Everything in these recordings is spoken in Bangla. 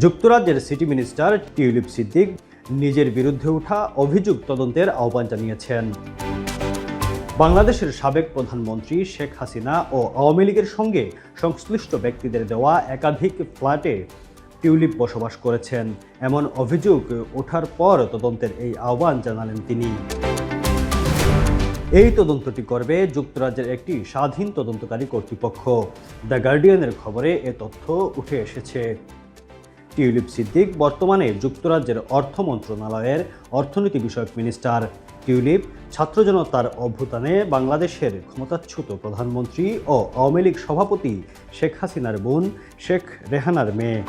যুক্তরাজ্যের সিটি মিনিস্টার টিউলিপ সিদ্দিক নিজের বিরুদ্ধে ওঠা অভিযোগ তদন্তের আহ্বান জানিয়েছেন। বাংলাদেশের সাবেক প্রধানমন্ত্রী শেখ হাসিনা ও আওয়ামী লীগের সঙ্গে সংশ্লিষ্ট ব্যক্তিদের দেওয়া একাধিক ফ্ল্যাটে টিউলিপ বসবাস করেছেন, এমন অভিযোগ ওঠার পর তদন্তের এই আহ্বান জানালেন তিনি। এই তদন্তটি করবে যুক্তরাজ্যের একটি স্বাধীন তদন্তকারী কর্তৃপক্ষ। দ্য গার্ডিয়ানের খবরে এ তথ্য উঠে এসেছে। টিউলিপ সিদ্দিক বর্তমানে যুক্তরাজ্যের অর্থ মন্ত্রণালয়ের অর্থনীতি বিষয়ক মিনিস্টার। টিউলিপ ছাত্র জনতার অভ্যুত্থানে বাংলাদেশের ক্ষমতাচ্যুত প্রধানমন্ত্রী ও আওয়ামী লীগ সভাপতি শেখ হাসিনার বোন শেখ রেহানার মেয়ে।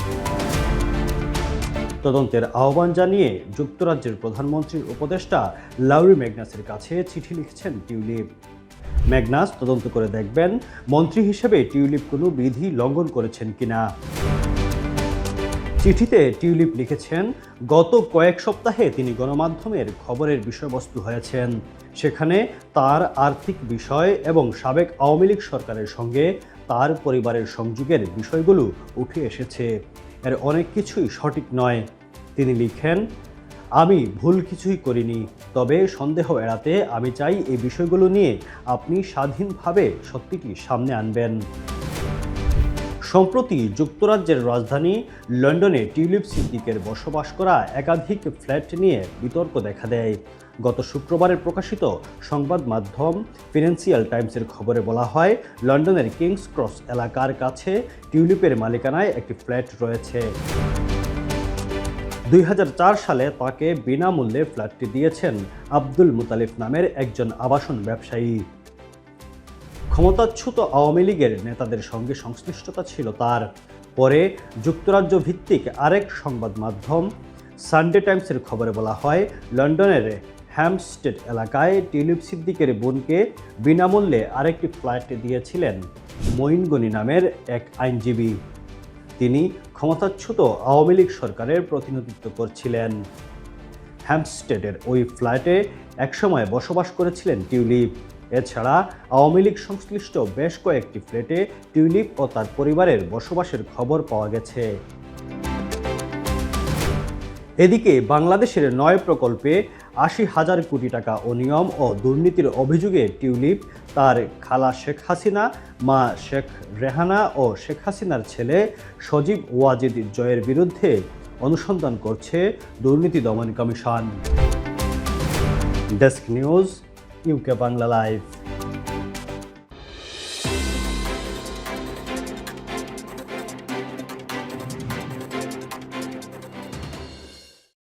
তদন্তের আহ্বান জানিয়ে যুক্তরাজ্যের প্রধানমন্ত্রীর উপদেষ্টা লাউরি ম্যাগনাসের কাছে চিঠি লিখেছেন টিউলিপ। ম্যাগনাস তদন্ত করে দেখবেন মন্ত্রী হিসেবে টিউলিপ কোনো বিধি লঙ্ঘন করেছেন কিনা। চিঠিতে টিউলিপ লিখেছেন, গত কয়েক সপ্তাহে তিনি গণমাধ্যমের খবরের বিষয়বস্তু হয়েছেন। সেখানে তার আর্থিক বিষয় এবং সাবেক আওয়ামী লীগ সরকারের সঙ্গে তার পরিবারের সংযোগের বিষয়গুলো উঠে এসেছে। এর অনেক কিছুই সঠিক নয়। তিনি লিখেন, আমি ভুল কিছুই করিনি, তবে সন্দেহ এড়াতে আমি চাই এই বিষয়গুলো নিয়ে আপনি স্বাধীনভাবে সত্যিটি সামনে আনবেন। সম্প্রতি যুক্তরাজ্যের রাজধানী লন্ডনে টিউলিপ সিদ্দিকের বসবাস করা একাধিক ফ্ল্যাট নিয়ে বিতর্ক দেখা দেয়। গত শুক্রবারে প্রকাশিত সংবাদ মাধ্যম ফিনান্সিয়াল টাইমসের খবরে বলা হয়, লন্ডনের কিংস ক্রস এলাকার কাছে টিউলিপের মালিকানায় একটি ফ্ল্যাট রয়েছে। 2004 সালে তাকে বিনামূল্যে ফ্ল্যাটটি দিয়েছেন আব্দুল মুতালিফ নামের একজন আবাসন ব্যবসায়ী। ক্ষমতাচ্যুত আওয়ামী লীগের নেতাদের সঙ্গে সংশ্লিষ্টতা ছিল তার। পরে যুক্তরাজ্য ভিত্তিক আরেক সংবাদ মাধ্যম সানডে টাইমসের খবরে বলা হয়, লন্ডনের হ্যামস্টেড এলাকায় টিউলিপ সিদ্দিকের বোনকে বিনামূল্যে আরেকটি ফ্ল্যাট দিয়েছিলেন মঈন গনি নামের এক আইনজীবী। তিনি ক্ষমতাচ্যুত আওয়ামী লীগ সরকারের প্রতিনিধিত্ব করছিলেন। হ্যামস্টেডের ওই ফ্ল্যাটে একসময় বসবাস করেছিলেন টিউলিপ। এছাড়া আওয়ামী লীগ সংশ্লিষ্ট বেশ কয়েকটি ফ্ল্যাটে টিউলিপ ও তার পরিবারের বসবাসের খবর পাওয়া গেছে। এদিকে বাংলাদেশের 9 প্রকল্পে 80,000 কোটি টাকা অনিয়ম ও দুর্নীতির অভিযোগে টিউলিপ তার খালা শেখ হাসিনা, মা শেখ রেহানা ও শেখ হাসিনার ছেলে সজীব ওয়াজিদ জয়ের বিরুদ্ধে অনুসন্ধান করছে দুর্নীতি দমন commission. Desk news, UK Bangla live.